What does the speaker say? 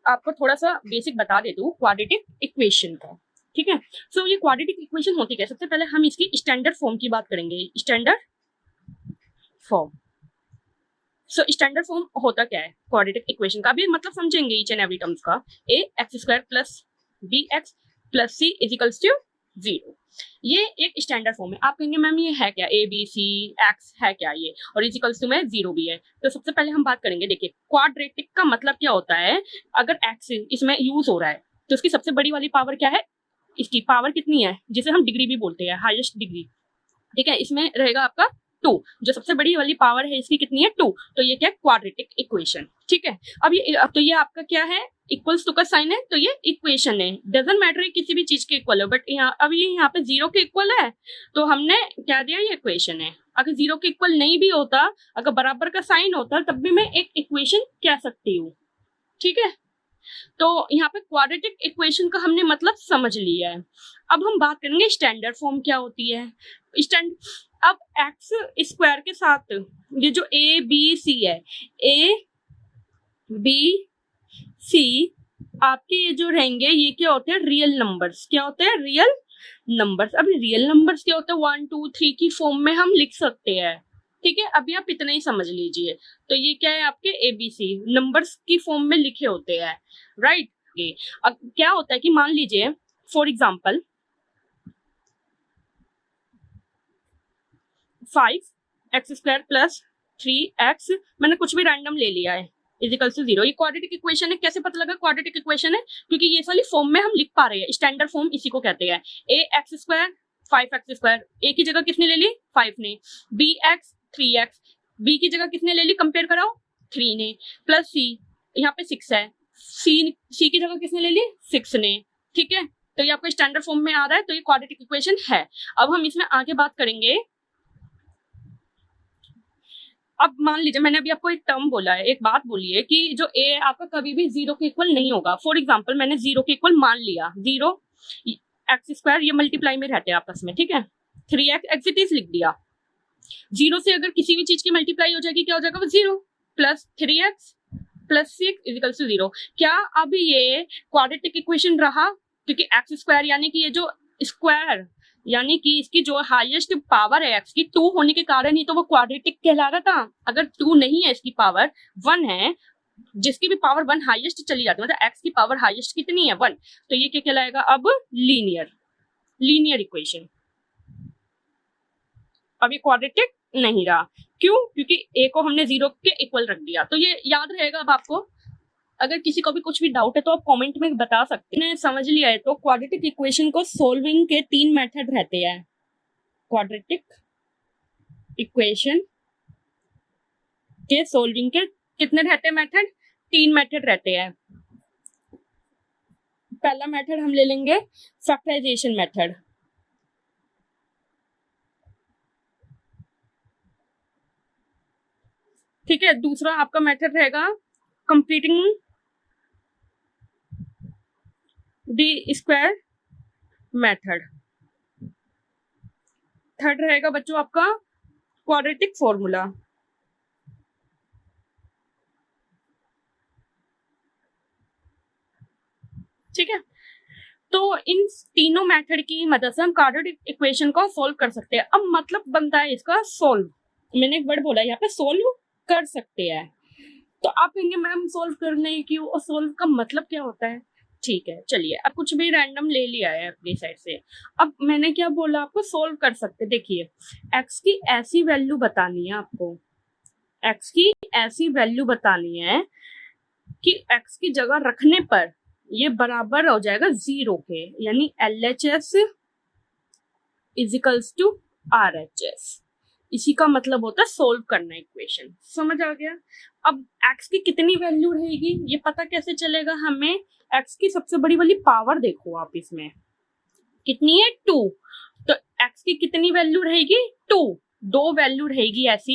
आपको थोड़ा सा बेसिक बता देती हूँ क्वाड्रेटिक इक्वेशन का, ठीक है। सो ये क्वाड्रेटिक इक्वेशन होती है, सबसे पहले हम इसकी स्टैंडर्ड फॉर्म की बात करेंगे। Standard form, so standard form होता क्या है क्वाड्रेटिक इक्वेशन का, अभी मतलब समझेंगे ईच एंड एवरी टर्म्स का। A x square plus b x plus c equals to 0, ये एक स्टैंडर्ड फॉर्म है। आप कहेंगे मैम ये है क्या, ए बी सी एक्स है क्या ये, और इजिकल्स टू में 0 भी है। तो सबसे पहले हम बात करेंगे, देखिए क्वाड्रेटिक का मतलब क्या होता है। अगर एक्स इसमें यूज हो रहा है तो उसकी सबसे बड़ी वाली पावर क्या है, इसकी पावर कितनी है, जिसे हम डिग्री भी बोलते हैं, हाईएस्ट डिग्री, ठीक है। इसमें रहेगा आपका 2, जो सबसे बड़ी वाली पावर है इसकी कितनी है 2, तो ये क्या है क्वाड्रेटिक इक्वेशन, ठीक है। अब तो ये आपका क्या है, इक्वल्स टू का साइन है, तो ये इक्वेशन है, डजंट मैटर किसी भी चीज के इक्वल है, बट यहाँ अब ये यहाँ पे 0 के इक्वल है तो हमने क्या दिया, ये इक्वेशन है। अगर 0 के इक्वल नहीं भी होता, अगर बराबर का साइन होता, तब भी मैं एक इक्वेशन कह सकती हूँ, ठीक है। तो यहाँ पे क्वाड्रेटिक इक्वेशन का हमने मतलब समझ लिया है। अब हम बात करेंगे स्टैंडर्ड फॉर्म क्या होती है। अब एक्स स्क्वायर के साथ ये जो ए बी सी है, ए बी सी आपके ये जो रहेंगे, ये क्या होते हैं, रियल नंबर्स। क्या होते हैं, रियल नंबर्स। अभी रियल नंबर्स क्या होते हैं, 1 2 3 की फॉर्म में हम लिख सकते हैं, ठीक है। अभी आप इतना ही समझ लीजिए। तो ये क्या है, आपके एबीसी नंबर्स की फॉर्म में लिखे होते हैं, राइट। अब क्या होता है कि मान लीजिए for example 5x square plus 3x, मैंने कुछ भी रैंडम ले लिया है, इजिकल्स टू 0। ये क्वाड्रेटिक इक्वेशन है। कैसे पता लगा क्वाड्रेटिक इक्वेशन है, क्योंकि ये सारी फॉर्म में हम लिख पा रहे हैं। स्टैंडर्ड फॉर्म इसी को कहते हैं। ए एक्स स्क्वायर 5x स्क्वायर, ए की जगह किसने ले ली, 5 ने। बी एक्स 3x, बी की जगह किसने ले ली, कंपेयर कराओ, 3 ने। प्लस सी, यहाँ पे 6 है, सी की जगह किसने ले ली, 6 ने, ठीक है। तो ये आपको स्टैंडर्ड फॉर्म में आ रहा है, तो ये क्वाड्रेटिक इक्वेशन है। अब हम इसमें आगे बात करेंगे। अब मान लीजिए मैंने अभी आपको एक टर्म बोला है, एक बात बोली है कि जो ए आपका कभी भी 0 के इक्वल नहीं होगा। फॉर एग्जांपल मैंने 0 के इक्वल मान लिया, 0 एक्स स्क्वायर, ये मल्टीप्लाई में रहते हैं आपस में, ठीक है। 3x एक्स इट इज लिख दिया। 0 से अगर किसी भी चीज की मल्टीप्लाई हो जाएगी, क्या हो जाएगा, वो 0 प्लस 3x प्लस 6 इजिकल्स टू 0। क्या अब ये क्वाड्रेटिक इक्वेशन रहा, क्योंकि एक्स स्क्वायर यानी कि ये जो स्क्वायर यानी कि इसकी जो हाईएस्ट पावर है एक्स की 2 होने के कारण ही तो वो क्वाड्रेटिक कहला रहा था। अगर 2 नहीं है, इसकी पावर 1 है, जिसकी भी पावर 1 हाईएस्ट चली जाती है, मतलब एक्स की पावर हाईएस्ट कितनी है, 1, तो ये क्या कहलाएगा अब, लीनियर इक्वेशन। अब ये क्वाड्रेटिक नहीं रहा, क्यों, क्योंकि ए को हमने 0 के इक्वल रख दिया। तो ये याद रहेगा अब आपको। अगर किसी को भी कुछ भी डाउट है तो आप कमेंट में बता सकते हैं। समझ लिया है तो क्वाड्रेटिक इक्वेशन को सोल्विंग के 3 मेथड रहते हैं। क्वाड्रेटिक इक्वेशन के सोल्विंग के कितने रहते हैं मेथड, 3 मेथड रहते हैं। पहला मेथड हम ले लेंगे फैक्टराइजेशन मेथड, ठीक है। दूसरा आपका मेथड रहेगा completing D square method. Third रहेगा बच्चों आपका क्वाड्रेटिक फॉर्मूला, ठीक है। तो इन तीनों मेथड की मदद से हम क्वाड्रेटिक इक्वेशन को सोल्व कर सकते हैं। अब मतलब बनता है इसका सोल्व, मैंने एक वर्ड बोला यहाँ पे, सोल्व कर सकते हैं। तो आप कहेंगे मैम सोल्व करने की, और सोल्व का मतलब क्या होता है, ठीक है। चलिए अब कुछ भी रैंडम ले लिया है अपनी साइड से। अब मैंने क्या बोला आपको, सोल्व कर सकते। देखिए एक्स की ऐसी वैल्यू बतानी है आपको, एक्स की ऐसी वैल्यू बतानी है कि एक्स की जगह रखने पर ये बराबर हो जाएगा 0 के, यानी LHS इजिकल्स टू RHS। इसी का मतलब होता है सोल्व करना इक्वेशन। समझ आ गया। अब x की कितनी वैल्यू रहेगी ये पता कैसे चलेगा हमें, x की सबसे बड़ी वाली पावर देखो आप, इसमें कितनी है 2, तो x की कितनी वैल्यू रहेगी 2, 2 वैल्यू रहेगी ऐसी